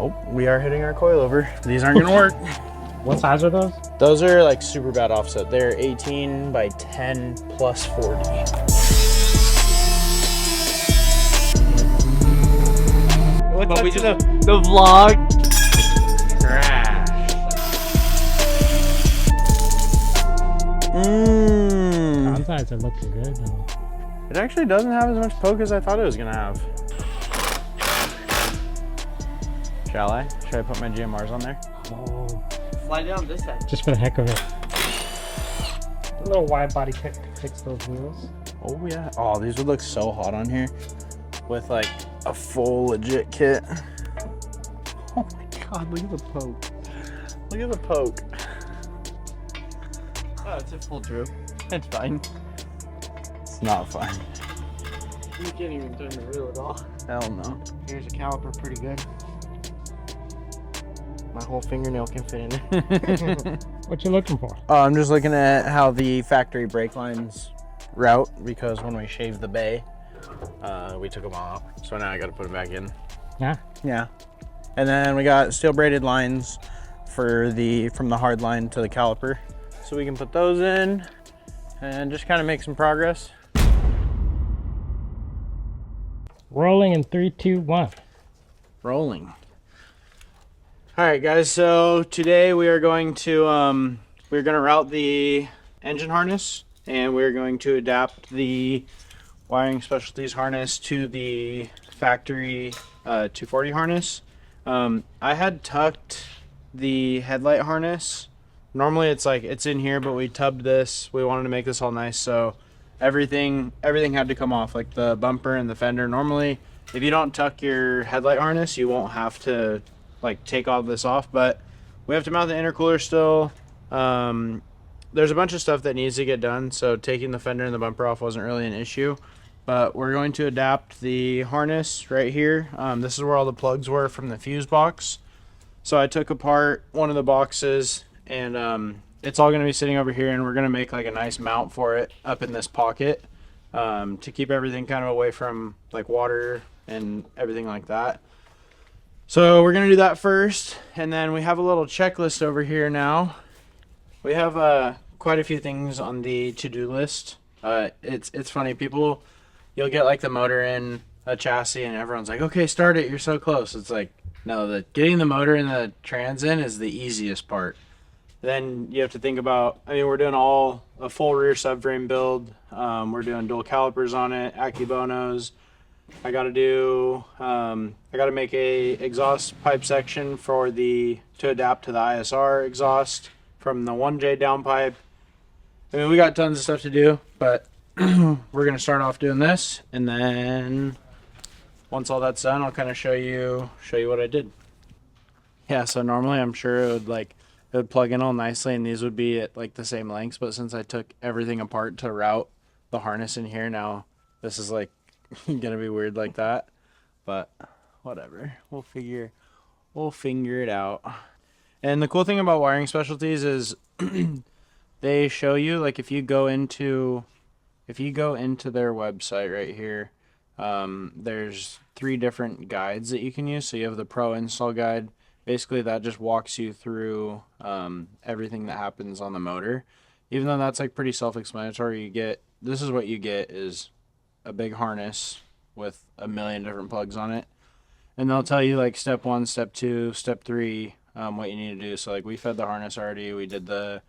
Oh, we are hitting our coilover. These aren't gonna work. What size are those? Those are like super bad offset. They're 18 by 10 plus 40. What's up to the vlog? Crash. Consides are looking good though. It actually doesn't have as much poke as I thought it was gonna have. Shall I? Should I put my GMRs on there? Oh. Slide it on this side. Just for the heck of it. A little wide body kit to fix those wheels. Oh yeah. Oh, these would look so hot on here with like a full legit kit. Oh my god, look at the poke. Look at the poke. Oh, it's a full through. It's fine. It's not fun. You can't even turn the wheel at all. Hell no. Here's a caliper, pretty good. My whole fingernail can fit in it. What you looking for? I'm just looking at how the factory brake lines route, because when we shaved the bay, we took them off. So now I got to put them back in. Yeah. Yeah. And then we got steel braided lines for from the hard line to the caliper. So we can put those in and just kind of make some progress. Rolling in 3, 2, 1. Rolling. All right, guys. So today we are going to route the engine harness, and we're going to adapt the wiring specialties harness to the factory 240 harness. I had tucked the headlight harness. Normally it's in here, but we tubbed this. We wanted to make this all nice, so everything had to come off, like the bumper and the fender. Normally, if you don't tuck your headlight harness, you won't have to like take all this off, but we have to mount the intercooler still. There's a bunch of stuff that needs to get done, so taking the fender and the bumper off wasn't really an issue, but we're going to adapt the harness right here. This is where all the plugs were from the fuse box. So I took apart one of the boxes, and it's all going to be sitting over here, and we're going to make like a nice mount for it up in this pocket to keep everything kind of away from like water and everything like that. So we're going to do that first, and then we have a little checklist over here now. We have quite a few things on the to-do list. It's funny, you'll get like the motor in a chassis and everyone's like, okay, start it, you're so close. It's like, no, getting the motor and the trans in is the easiest part. Then you have to think about, we're doing a full rear subframe build. We're doing dual calipers on it, Akibonos. I got to make a exhaust pipe section to adapt to the ISR exhaust from the 1J downpipe. We got tons of stuff to do, but we're going to start off doing this, and then once all that's done, I'll kind of show you what I did. Yeah, so normally I'm sure it would plug in all nicely, and these would be at like the same lengths, but since I took everything apart to route the harness in here, now this is like gonna be weird like that, but whatever, we'll figure it out. And the cool thing about wiring specialties is they show you, like, if you go into their website right here, there's 3 different guides that you can use. So you have the pro install guide. Basically that just walks you through everything that happens on the motor. Even though that's like pretty self-explanatory, this is what you get is a big harness with a million different plugs on it, and they'll tell you like step 1, step 2, step 3, what you need to do. So like we fed the harness already, we did the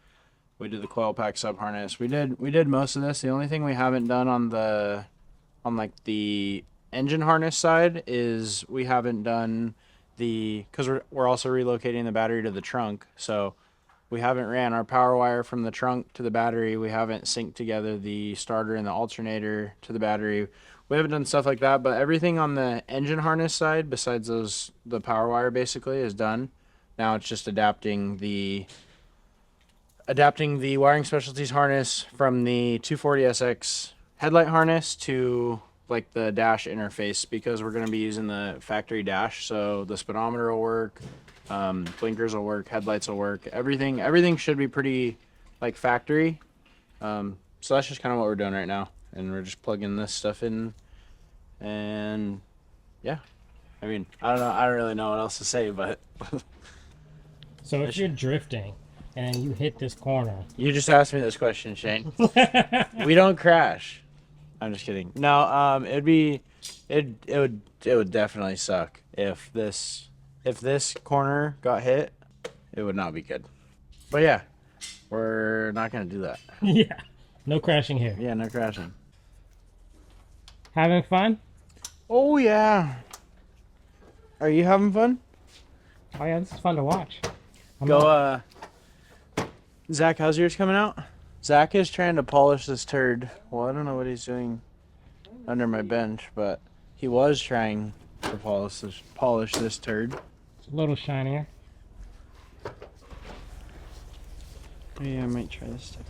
coil pack sub harness, we did most of this. The only thing we haven't done on like the engine harness side is we haven't done because we're also relocating the battery to the trunk, so we haven't ran our power wire from the trunk to the battery. We haven't synced together the starter and the alternator to the battery. We haven't done stuff like that, but everything on the engine harness side, besides the power wire basically, is done. Now it's just adapting the wiring specialties harness from the 240SX headlight harness to like the dash interface, because we're going to be using the factory dash, so the speedometer will work. Blinkers will work, headlights will work, everything should be pretty like factory. So that's just kind of what we're doing right now, and we're just plugging this stuff in, and yeah, I mean, I don't know. I don't really know what else to say, but So if you're drifting and then you hit this corner, you just asked me this question, Shane. We don't crash. I'm just kidding. No, it would definitely suck if this corner got hit. It would not be good. But yeah, we're not gonna do that. yeah, no crashing here. Yeah, no crashing. Having fun? Oh yeah. Are you having fun? Oh yeah, this is fun to watch. Go, Zach, how's yours coming out? Zach is trying to polish this turd. Well, I don't know what he's doing under my bench, but he was trying to polish this turd. It's a little shinier. Yeah, I might try this stuff.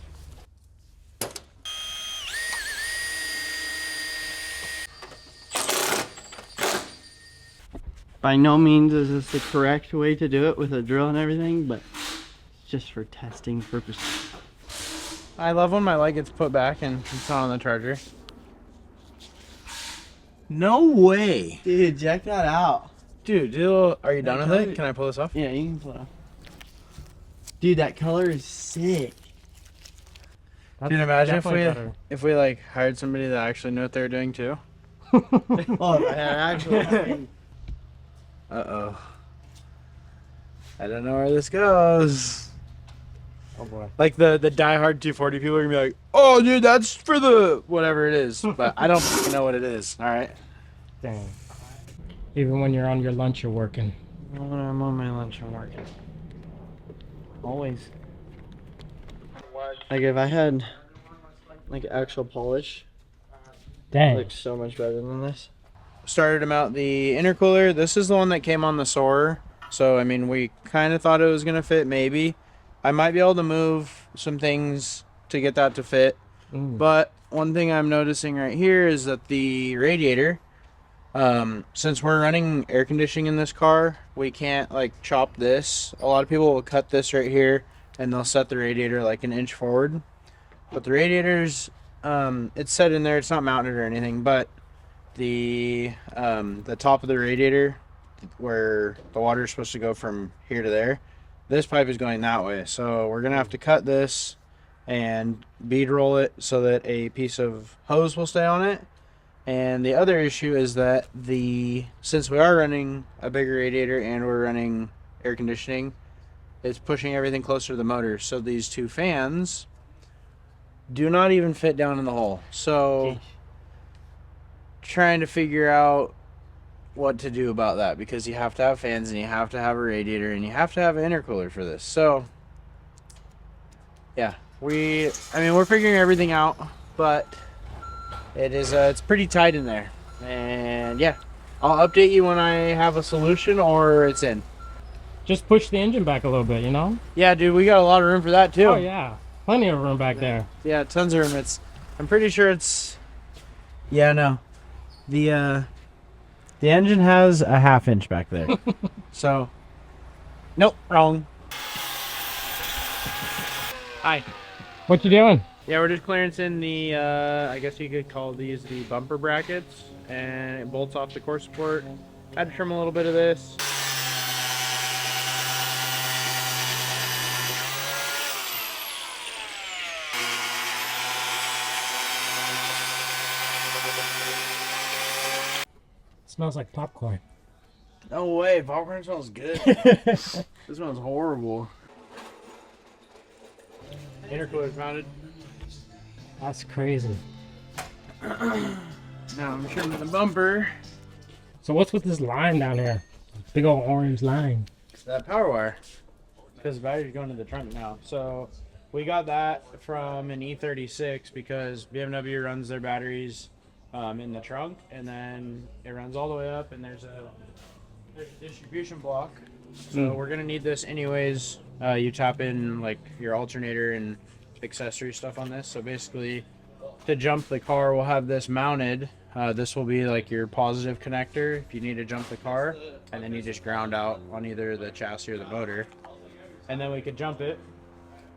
By no means is this the correct way to do it with a drill and everything, but it's just for testing purposes. I love when my light gets put back and it's not on the charger. No way. Dude, check that out. Dude, are you done with it? Can I pull this off? Yeah, you can pull it off. Dude, that color is sick. Dude, imagine Definitely if we like hired somebody that actually knew what they were doing too. Oh, actually. Uh-oh. I don't know where this goes. Oh boy. Like the diehard 240 people are gonna be like, oh dude, that's for the whatever it is. But I don't fucking know what it is. Alright. Dang. Even when you're on your lunch, you're working. When I'm on my lunch, I'm working. Always. Like if I had like actual polish, it Dang. looks so much better than this. Started him out the intercooler. This is the one that came on the Soarer. So I mean, we kind of thought it was gonna fit. Maybe I might be able to move some things to get that to fit. But one thing I'm noticing right here is that the radiator, since we're running air conditioning in this car, we can't like chop this. A lot of people will cut this right here and they'll set the radiator like an inch forward. But the radiator's, it's set in there. It's not mounted or anything, but the top of the radiator where the water is supposed to go from here to there, this pipe is going that way. So we're gonna have to cut this and bead roll it so that a piece of hose will stay on it. And the other issue is that since we are running a bigger radiator and we're running air conditioning, it's pushing everything closer to the motor. So these two fans do not even fit down in the hole. So trying to figure out what to do about that, because you have to have fans and you have to have a radiator and you have to have an intercooler for this. So yeah, we're figuring everything out, but it's pretty tight in there. And yeah, I'll update you when I have a solution or it's in. Just push the engine back a little bit, you know? Yeah, dude, we got a lot of room for that too. Oh yeah, plenty of room back there. Yeah, tons of room. I'm pretty sure it's. Yeah, no. The engine has a half inch back there. So, nope, wrong. Hi. What you doing? Yeah, we're just clearancing the, I guess you could call these the bumper brackets, and it bolts off the core support. Had to trim a little bit of this. Smells like popcorn. No way, popcorn smells good. This smells horrible. Intercooler mounted. That's crazy. Now I'm trimming the bumper. So what's with this line down here? Big old orange line. It's that power wire. Because the battery's going to the trunk now. So we got that from an E36 because BMW runs their batteries in the trunk, and then it runs all the way up, and there's a distribution block. So we're gonna need this anyways. You tap in like your alternator and accessory stuff on this. So basically, to jump the car, we'll have this mounted. This will be like your positive connector if you need to jump the car, and then you just ground out on either the chassis or the motor, and then we could jump it.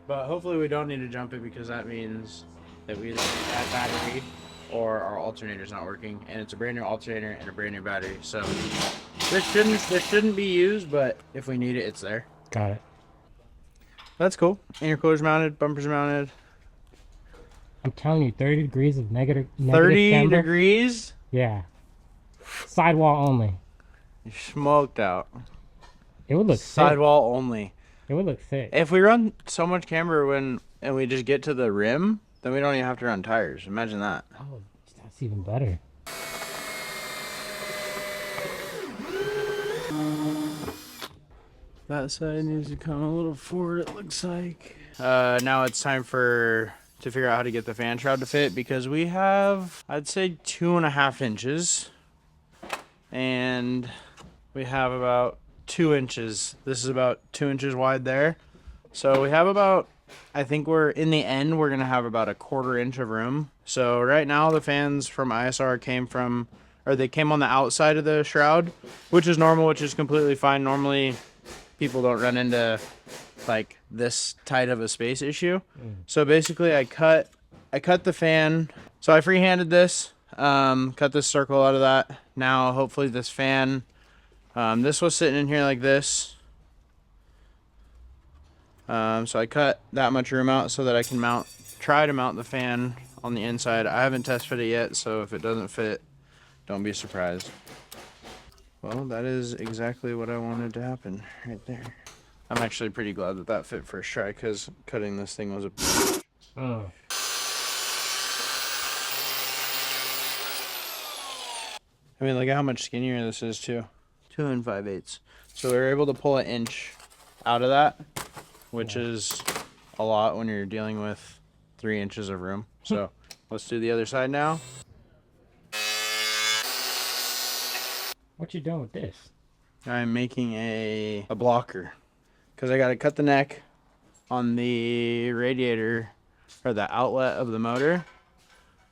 But hopefully we don't need to jump it, because that means that we either need that battery or our alternator's not working, and it's a brand new alternator and a brand new battery. So This shouldn't be used, but if we need it, it's there. Got it. That's cool. Intercooler's mounted, bumpers mounted. I'm telling you, 30 degrees of negative 30 camber. degrees? Yeah. Sidewall only. You're smoked out. It would look sick. Sidewall only. It would look sick. If we run so much camber and we just get to the rim, then we don't even have to run tires. Imagine that. Oh, that's even better. That side needs to come a little forward, it looks like. Now it's time to figure out how to get the fan shroud to fit, because we have, I'd say, 2.5 inches. And we have about 2 inches. This is about 2 inches wide there. So we have about, I think we're, in the end, we're gonna have about 1/4 inch of room. So right now the fans from ISR came on the outside of the shroud, which is normal, which is completely fine. Normally, people don't run into like this tight of a space issue. So basically I cut the fan. So I freehanded this, cut this circle out of that. Now hopefully this fan, this was sitting in here like this. So I cut that much room out so that I can try to mount the fan on the inside. I haven't test fit it yet, so if it doesn't fit, don't be surprised. Well, that is exactly what I wanted to happen right there. I'm actually pretty glad that fit first try, because cutting this thing was a... Oh. I mean, look at how much skinnier this is, too. 2 5/8. So we were able to pull 1 inch out of that, which is a lot when you're dealing with 3 inches of room. So let's do the other side now. What you doing with this? I'm making a blocker, because I got to cut the neck on the radiator, or the outlet of the motor.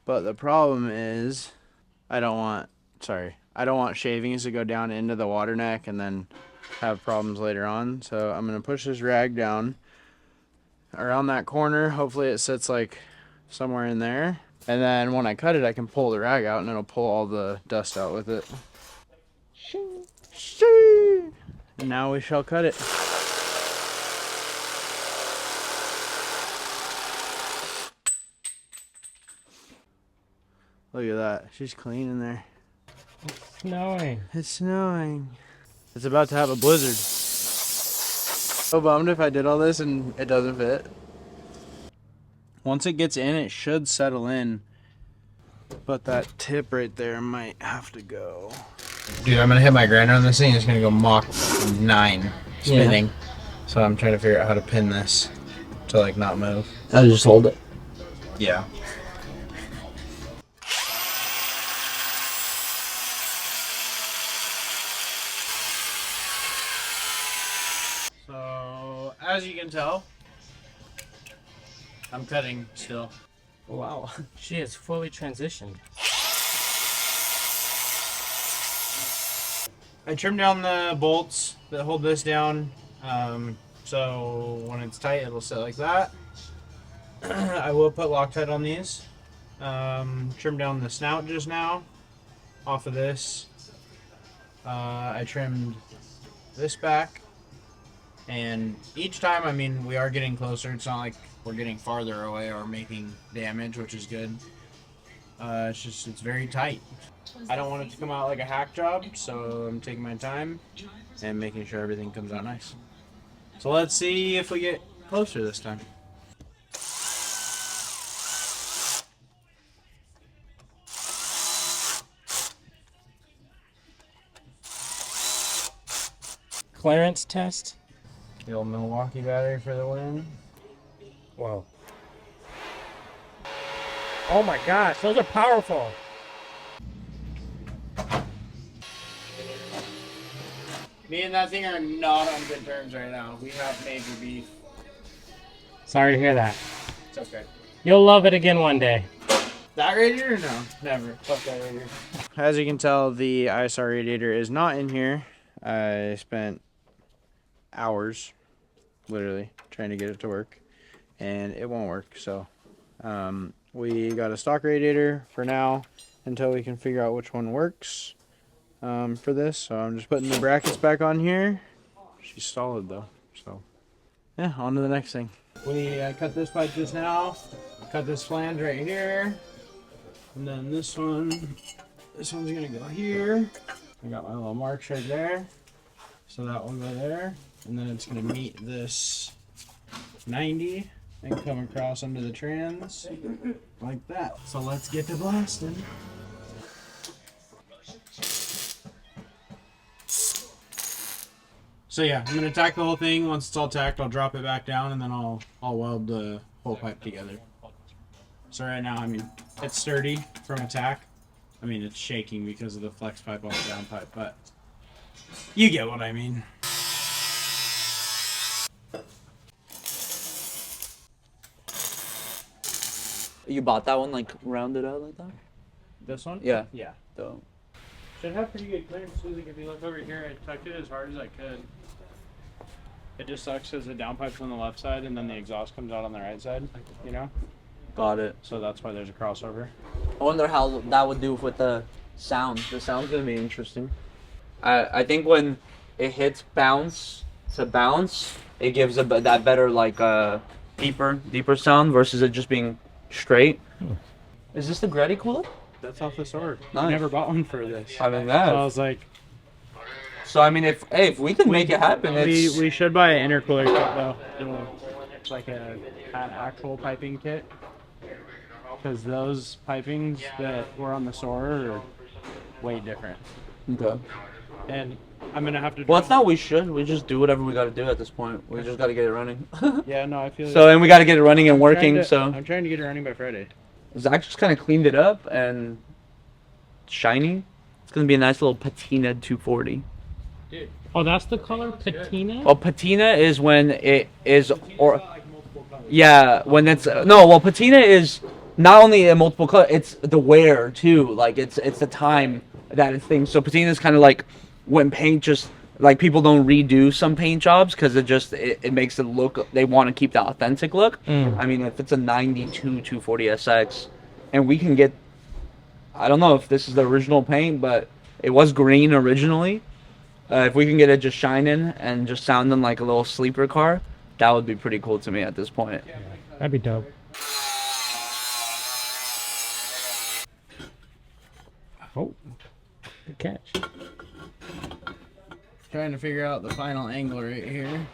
But the problem is I don't want shavings to go down into the water neck and then have problems later on. So I'm going to push this rag down around that corner. Hopefully it sits like somewhere in there. And then when I cut it, I can pull the rag out and it'll pull all the dust out with it. And now we shall cut it. Look at that. She's clean in there. It's snowing. It's snowing. It's about to have a blizzard. So bummed if I did all this and it doesn't fit. Once it gets in, it should settle in. But that tip right there might have to go. Dude, I'm gonna hit my grinder on this thing. It's gonna go Mach 9 spinning. Yeah. So I'm trying to figure out how to pin this to like not move. I'll just hold it. Yeah. So as you can tell, I'm cutting still. Wow. She is fully transitioned. I trimmed down the bolts that hold this down, so when it's tight it'll sit like that. I will put Loctite on these. Trimmed down the snout just now off of this. I trimmed this back, and each time, I mean, we are getting closer. It's not like we're getting farther away or making damage, which is good. It's very tight. I don't want it to come out like a hack job, so I'm taking my time and making sure everything comes out nice. So let's see if we get closer this time. Clearance test. The old Milwaukee battery for the win. Whoa. Oh my gosh, those are powerful. Me and that thing are not on good terms right now. We have major beef. Sorry to hear that. It's okay. You'll love it again one day. That radiator? No, never. Fuck that radiator. As you can tell, the ISR radiator is not in here. I spent hours, literally, trying to get it to work, and it won't work. So we got a stock radiator for now until we can figure out which one works. for this, so I'm just putting the brackets back on here. She's solid though, so yeah, on to the next thing. We cut this pipe just now, cut this flange right here, and then this one's gonna go here. I got my little marks right there, so that will go there, and then it's gonna meet this 90 and come across under the trans like that. So let's get to blasting. So yeah, I'm gonna tack the whole thing. Once it's all tacked, I'll drop it back down, and then I'll weld the whole pipe together. So right now, I mean, it's sturdy from a tack. I mean, it's shaking because of the flex pipe on the down pipe, but you get what I mean. You bought that one like rounded out like that? This one? Yeah. Yeah. So Should have pretty good clearance, Susie. If you look over here, I tucked it as hard as I could. It just sucks because the downpipe's on the left side and then the exhaust comes out on the right side, you know? got it. So that's why there's a crossover. I wonder how that would do with the sound. The sound's gonna be interesting. I think when it hits bounce to bounce, it gives that better like deeper sound versus it just being straight. Is this the Radiator? That's off the Soarer. Nice. I never bought one for this. I mean So that. I was like, So I mean, if we can make it happen, it's we should buy an intercooler kit though. It's like an actual piping kit. Because those pipings that were on the Soarer are way different. okay. And I'm gonna have to. Well, it's not. We should. We just do whatever we got to do at this point. We just got to get it running. Yeah, no, I feel. So and we got to get it running and working. I'm trying to get it running by Friday. Zach just kind of cleaned it up and shiny. It's gonna be a nice little patina 240. Dude. Oh, that's the color patina? Well, patina is when it is, or yeah, when it's no. Well, patina is not only a multiple color; it's the wear too. Like it's the time that it's things. So patina is kind of like when paint just like people don't redo some paint jobs because it makes it look. They want to keep the authentic look. I mean, if it's a 92 240 SX, and we can get, I don't know if this is the original paint, but it was green originally. If we can get it just shining and just sounding like a little sleeper car, that would be pretty cool to me at this point. That'd be dope. Oh, good catch. Trying to figure out the final angle right here.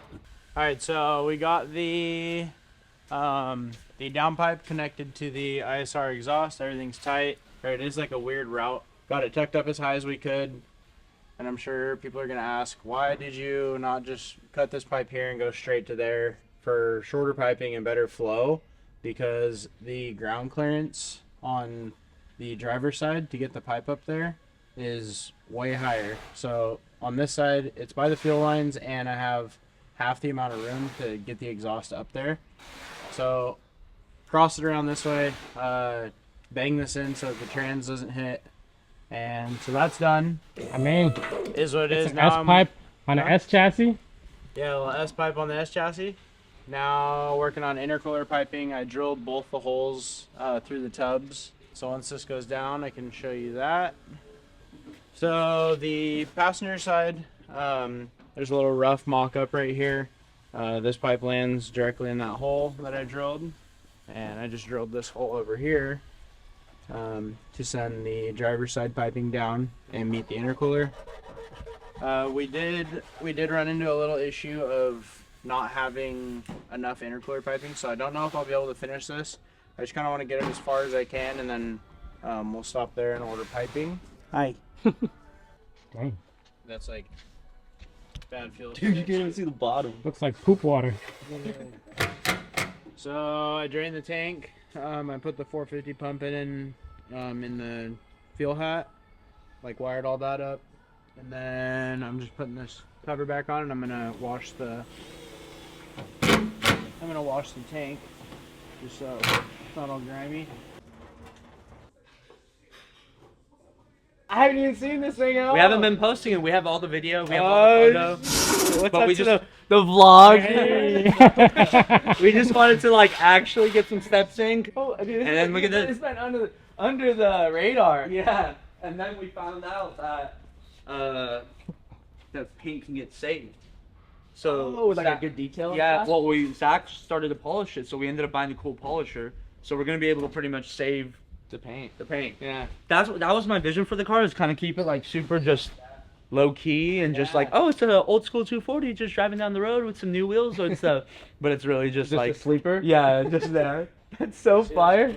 All right, so we got the downpipe connected to the ISR exhaust. Everything's tight. Right, it is like a weird route. Got it tucked up as high as we could. And I'm sure people are gonna ask, why did you not just cut this pipe here and go straight to there for shorter piping and better flow? Because the ground clearance on the driver's side to get the pipe up there is way higher. So on this side, it's by the fuel lines, and I have half the amount of room to get the exhaust up there. So cross it around this way, bang this in so that the trans doesn't hit. And so that's done. I mean, Is what it is. it's an Now S pipe on an S chassis. Yeah, a little S pipe on the S chassis. Now working on intercooler piping. I drilled both the holes through the tubs. So once this goes down, I can show you that. So the passenger side, there's a little rough mock-up right here. This pipe lands directly in that hole that I drilled. And I just drilled this hole over here to send the driver's side piping down and meet the intercooler. We did run into a little issue of not having enough intercooler piping, so I don't know if I'll be able to finish this. I just kind of want to get it as far as I can, and then we'll stop there and order piping. Hi. Dang. That's like bad feel. Dude, you can't even see the bottom. Looks like poop water. So I drained the tank. I put the 450 pump in the fuel hat, like wired all that up, and then I'm just putting this cover back on, and I'm gonna wash the tank just so it's not all grimy. I haven't even seen this thing at all. We haven't been posting it. We have all the video. We have all Oh, the photo. What's But up we to just the vlog. Hey. We just wanted to like actually get some step sync. Oh, dude, And then look at this. It's been under the radar. Yeah. And then we found out that the paint can get saved. So Oh, like a good detail. Yeah, well, Zach started to polish it, so we ended up buying the cool polisher. So we're gonna be able to pretty much save the paint. the paint. Yeah. That was my vision for the car, is kind of keep it like super just low key and just like, oh, it's an old school 240 just driving down the road with some new wheels and stuff. But it's really just like a sleeper. yeah, just there. That's so fire.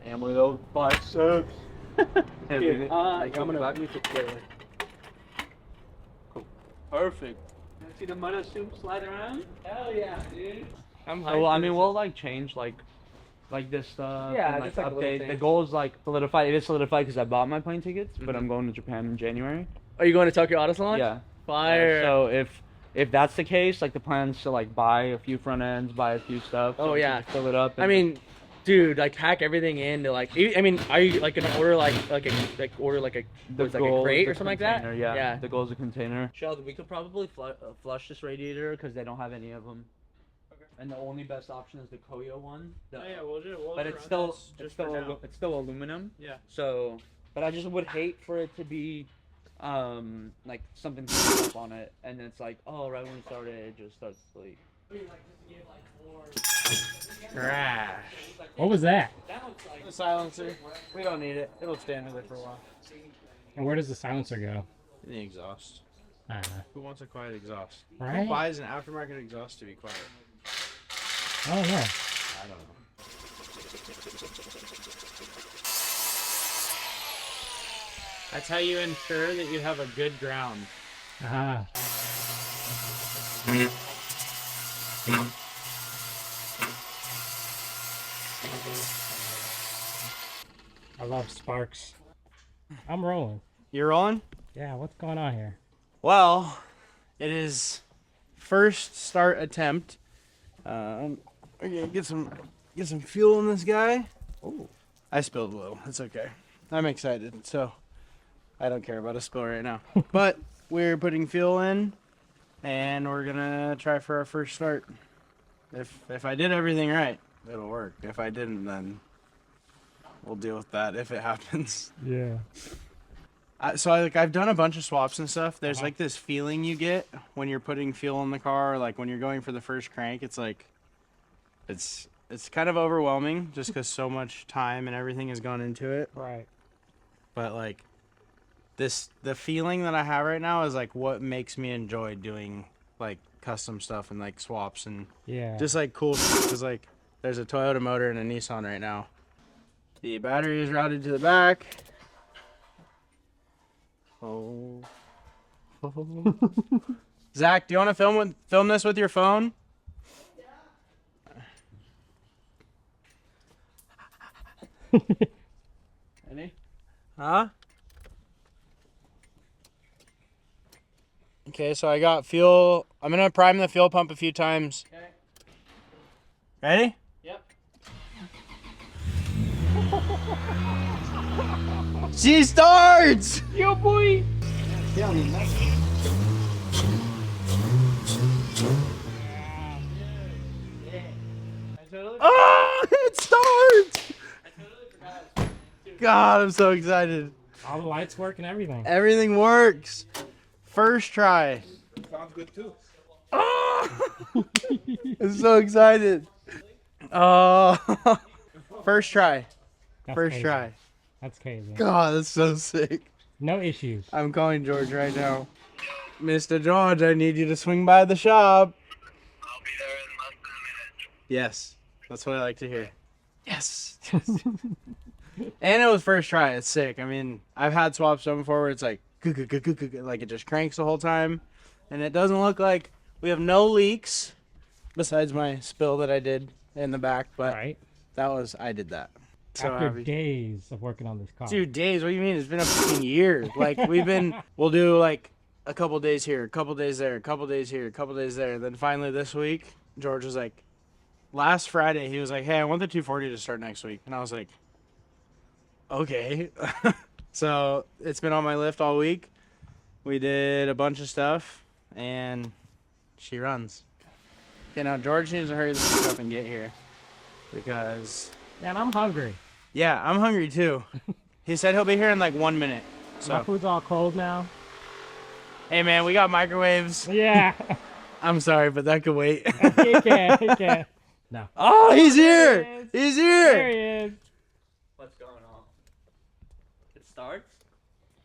And one of those biceps. I'm gonna Perfect. See the mother soup slide around? Hell yeah, dude. I'm So, I mean, we'll like change like this stuff. Yeah, and, like, just, like, little update. The things. goal is like solidified. It is solidified because I bought my plane tickets, but I'm going to Japan in January. Are you going to Tokyo Auto Salon? Yeah. Fire. So if that's the case, like the plan is to like buy a few front ends, buy a few stuff. Oh, so we yeah. can fill it up. I mean, dude, like hack everything into like. I mean, are you like gonna order like a goal crate is or a something like that? container, Yeah. Yeah. The goal is a container. Sheldon, we could probably flush this radiator because they don't have any of them. Okay. And the only best option is the Koyo one. But it's still aluminum. Yeah. So, but I just would hate for it to be, like something up on it, and it's like, oh, right when we started, it just starts to leak. Crash. What was that? The silencer. We don't need it. It'll stand with it for a while. And where does the silencer go? In the exhaust. I don't know. Who wants a quiet exhaust? Right? Who buys an aftermarket exhaust to be quiet? I don't know. I don't know. That's how you ensure that you have a good ground. Ah. I love sparks. I'm rolling. You're rolling? Yeah, what's going on here? Well, it is first start attempt. We're gonna get some fuel in this guy. Oh, I spilled a little. It's okay. I'm excited, so I don't care about a spill right now. But we're putting fuel in, and we're gonna try for our first start. If I did everything right, it'll work. If I didn't, then we'll deal with that if it happens. Yeah. I've done a bunch of swaps and stuff. There's like this feeling you get when you're putting fuel in the car, like when you're going for the first crank. It's like, it's kind of overwhelming just because so much time and everything has gone into it. Right. But like, the feeling that I have right now is like what makes me enjoy doing like custom stuff and like swaps and Yeah. just like cool. Because like, there's a Toyota motor and a Nissan right now. The battery is routed to the back. Oh. Zach, do you want to film this with your phone? Any? Huh? Okay, so I got fuel. I'm gonna prime the fuel pump a few times. Okay. Ready? Yep. She starts! Yo, boy. Oh, it starts! God, I'm so excited. All the lights work and everything. Everything works. First try. Sounds good too. Oh! I'm so excited. Oh, first try. That's First crazy. try. That's crazy. God, that's so sick. No issues. I'm calling George right now. Mr. George, I need you to swing by the shop. I'll be there in less than a minute. Yes, that's what I like to hear. Yes. And it was first try. It's sick. I mean, I've had swaps done before where it's like, like it just cranks the whole time. And it doesn't look like we have no leaks besides my spill that I did in the back. But Right. I did that. So After happy. days of working on this car. Dude, days? What do you mean? It's been a fucking year. Like, we'll do like a couple days here, a couple days there, a couple days here, a couple days there. And then finally this week, George was like, last Friday, he was like, hey, I want the 240 to start next week. And I was like, okay. So it's been on my list all week. We did a bunch of stuff, and she runs. Okay, now George needs to hurry the fuck up and get here. Because, Man, I'm hungry. yeah, I'm hungry too. He said he'll be here in like 1 minute. My So, food's all cold now. hey man, we got microwaves. Yeah. I'm sorry, but that could wait. He can't. No. Oh, he's here! There he is. He's There here! he is. What's going on? It starts?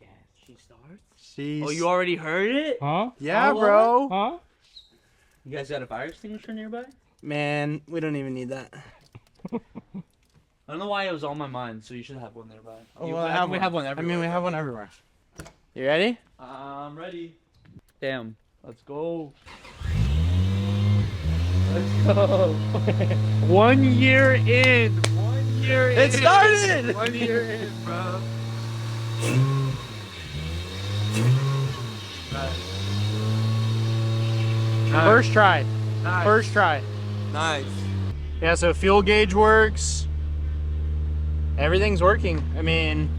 Yeah, she starts. Jeez. Oh, you already heard it? Huh? Yeah, Oh, bro. Huh? You guys got a fire extinguisher nearby? Man, we don't even need that. I don't know why it was on my mind, so you should have one nearby. Oh, You- well, I think we have one I everywhere. mean, we have one everywhere. You ready? I'm ready. Damn. Let's go. Let's go. 1 year in. 1 year in. It started! 1 year in, bro. First try. Nice. First try. Nice. Yeah, so fuel gauge works. Everything's working. I mean,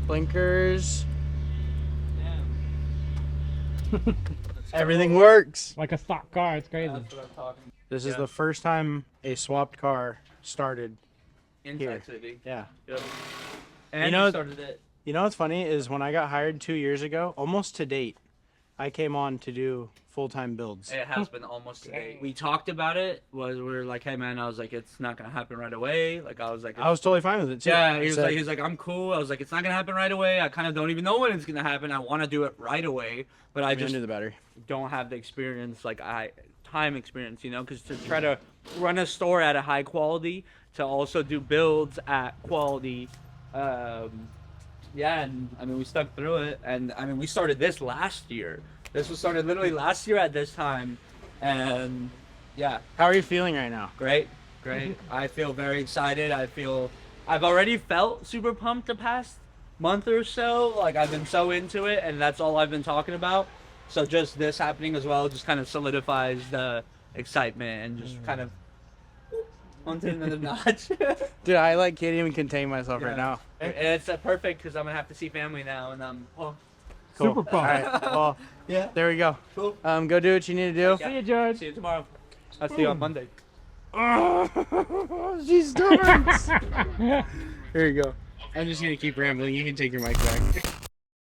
blinkers. Damn. Everything works. Like a stock car. It's crazy. That's what I'm talking. This is Yeah. the first time a swapped car started. In Here. Tech City. Yeah. Yep. And You know- you started it. You know what's funny is when I got hired 2 years ago, almost to date, I came on to do full-time builds. It has been almost today. We talked about it. We were like, hey man, I was like, it's not gonna happen right away. Like I was like, I was totally fine with it too. yeah. I He was said, like, I'm cool. I was like, it's not gonna happen right away. I kind of don't even know when it's gonna happen. I want to do it right away, but I I'm just into the battery. don't have the experience, like time experience, you know, because to try to run a store at a high quality, to also do builds at quality, yeah, and I mean we stuck through it, and I mean we started this last year. This was started literally last year at this time, and yeah, How are you feeling right now? great. I feel very excited. I've already felt super pumped the past month or so. Like I've been so into it, and that's all I've been talking about. So just this happening as well just kind of solidifies the excitement and just kind of onto another notch. Dude, I like can't even contain myself right now. And it's perfect because I'm gonna have to see family now, and Cool. Super pumped. All right. Well, yeah. there we go. Cool. Go do what you need to do. See you, George. See you tomorrow. I'll see you on Monday. She starts. Here you go. I'm just gonna keep rambling. You can take your mic back.